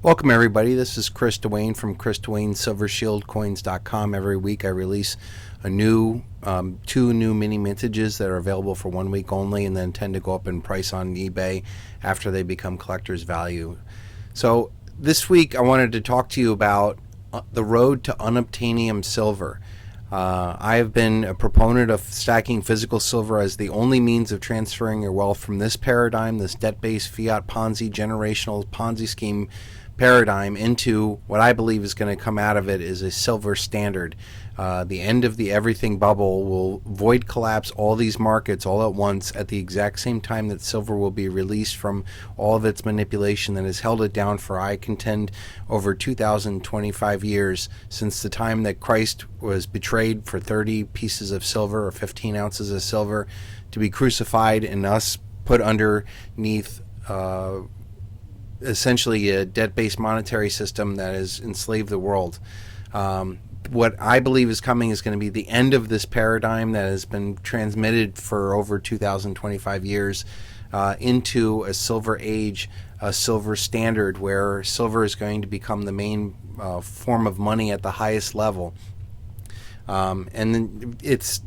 Welcome everybody. This is Chris Dwayne from Chris Dwayne SilverShieldCoins.com. Every week I release a new two new mini mintages that are available for 1 week only, and then tend to go up in price on eBay after they become collector's value. So this week I wanted to talk to you about the road to unobtanium silver. I have been a proponent of stacking physical silver as the only means of transferring your wealth from this paradigm, this debt-based fiat Ponzi generational Ponzi scheme paradigm, into what I believe is going to come out of it is a silver standard. The end of the everything bubble will void collapse all these markets all at once at the exact same time that silver will be released from all of its manipulation that has held it down for, I contend, over 2,025 years, since the time that Christ was betrayed for 30 pieces of silver or 15 ounces of silver to be crucified, and us put underneath essentially a debt-based monetary system that has enslaved the world. What I believe is coming is going to be the end of this paradigm that has been transmitted for over 2,025 years into a silver age, a silver standard, where silver is going to become the main form of money at the highest level. And then it's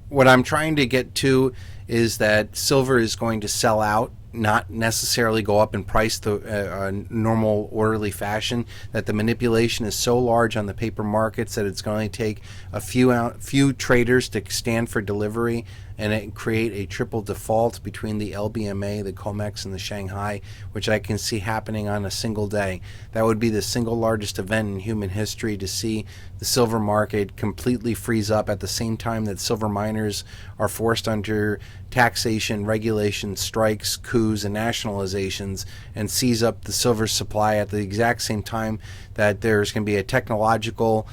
what I'm trying to get to is that silver is going to sell out, not necessarily go up in price the normal orderly fashion. That the manipulation is so large on the paper markets that it's going to take a few traders to stand for delivery, and it create a triple default between the LBMA, the COMEX, and the Shanghai, which I can see happening on a single day. That would be the single largest event in human history, to see the silver market completely freeze up at the same time that silver miners are forced under taxation, regulation, strikes, coups, and nationalizations, and seize up the silver supply at the exact same time that there's going to be a technological,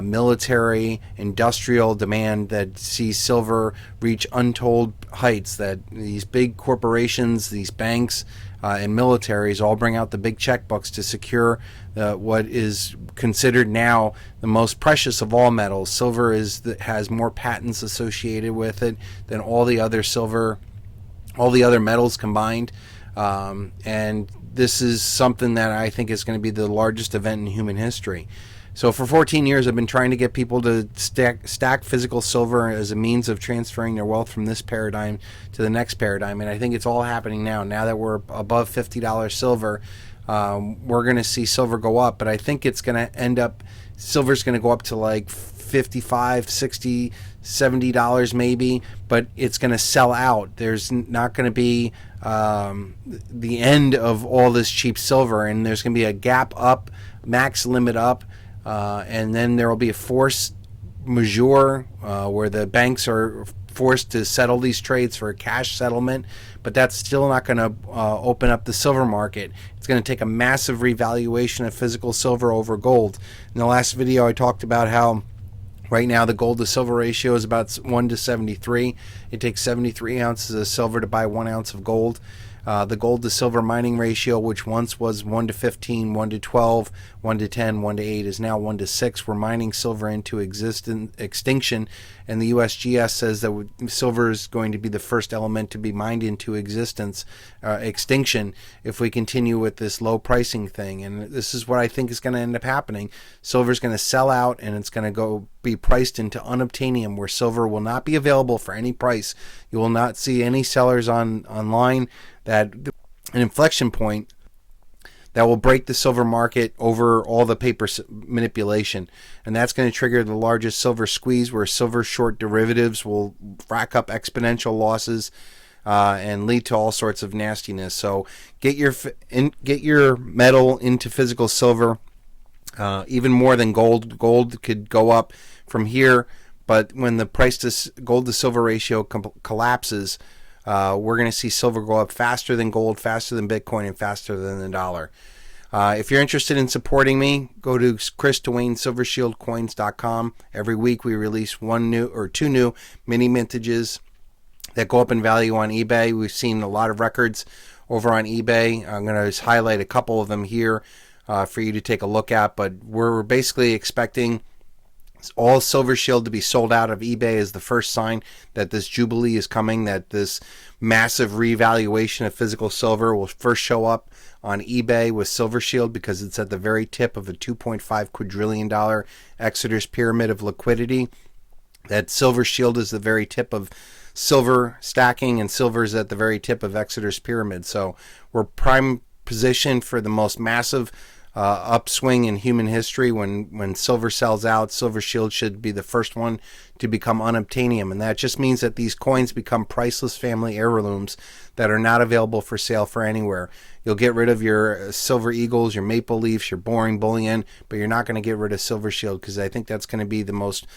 military, industrial demand that sees silver reach untold heights, that these big corporations, these banks, and militaries all bring out the big checkbooks to secure what is considered now the most precious of all metals. Silver has more patents associated with it than all the other metals combined. And this is something that I think is going to be the largest event in human history. So for 14 years, I've been trying to get people to stack physical silver as a means of transferring their wealth from this paradigm to the next paradigm. And I think it's all happening now. Now that we're above $50 silver, we're going to see silver go up. But I think it's going to end up, silver's going to go up to like $55, $60, $70 maybe, but it's going to sell out. There's not going to be the end of all this cheap silver, and there's going to be a gap up, max limit up. And then there will be a force majeure where the banks are forced to settle these trades for a cash settlement, but that's still not going to open up the silver market. It's going to take a massive revaluation of physical silver over gold. In the last video, I talked about how right now the gold to silver ratio is about 1 to 73. It takes 73 ounces of silver to buy 1 ounce of gold. The gold to silver mining ratio, which once was 1 to 15, 1 to 12, 1 to 10, 1 to 8, is now 1 to 6. We're mining silver into extinction, and the USGS says that silver is going to be the first element to be mined into extinction if we continue with this low pricing thing. And this is what I think is going to end up happening. Silver is going to sell out, and it's going to be priced into unobtanium, where silver will not be available for any price. You will not see any sellers online. That an inflection point that will break the silver market over all the paper manipulation, and that's going to trigger the largest silver squeeze, where silver short derivatives will rack up exponential losses and lead to all sorts of nastiness. So get your metal into physical silver, even more than gold. Gold could go up from here, but when the price to gold to silver ratio collapses, we're going to see silver go up faster than gold, faster than Bitcoin, and faster than the dollar. If you're interested in supporting me, go to Chris Dwayne SilverShieldCoins.com. Every week we release two new mini mintages that go up in value on eBay. We've seen a lot of records over on eBay. I'm going to just highlight a couple of them here for you to take a look at. But we're basically expecting all Silver Shield to be sold out of eBay is the first sign that this Jubilee is coming, that this massive revaluation of physical silver will first show up on eBay with Silver Shield, because it's at the very tip of a $2.5 quadrillion Exeter's pyramid of liquidity. That Silver Shield is the very tip of silver stacking, and silver is at the very tip of Exeter's pyramid. So we're prime position for the most massive upswing in human history. When silver sells out, Silver Shield should be the first one to become unobtanium, and that just means that these coins become priceless family heirlooms that are not available for sale for anywhere. You'll get rid of your silver eagles, your maple leafs, your boring bullion, but you're not going to get rid of Silver Shield, because I think that's going to be the most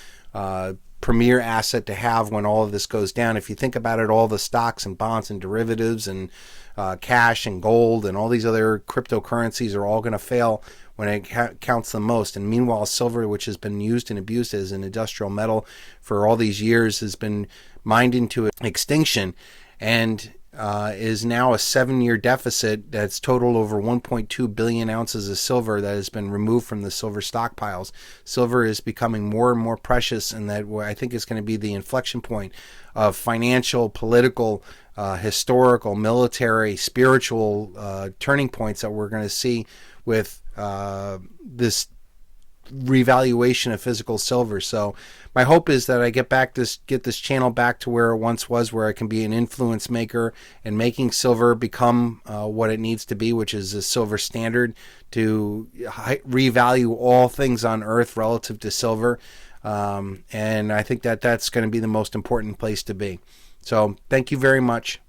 premier asset to have when all of this goes down. If you think about it, all the stocks and bonds and derivatives and cash and gold and all these other cryptocurrencies are all going to fail when it counts the most. And meanwhile, silver, which has been used and abused as an industrial metal for all these years, has been mined into extinction, and is now a 7-year deficit that's totaled over 1.2 billion ounces of silver that has been removed from the silver stockpiles. Silver is becoming more and more precious, and that I think is going to be the inflection point of financial, political, historical, military, spiritual turning points that we're going to see with this revaluation of physical silver. So my hope is that I get this channel back to where it once was, where I can be an influence maker and making silver become what it needs to be, which is a silver standard to revalue all things on earth relative to silver. And I think that that's going to be the most important place to be. So thank you very much.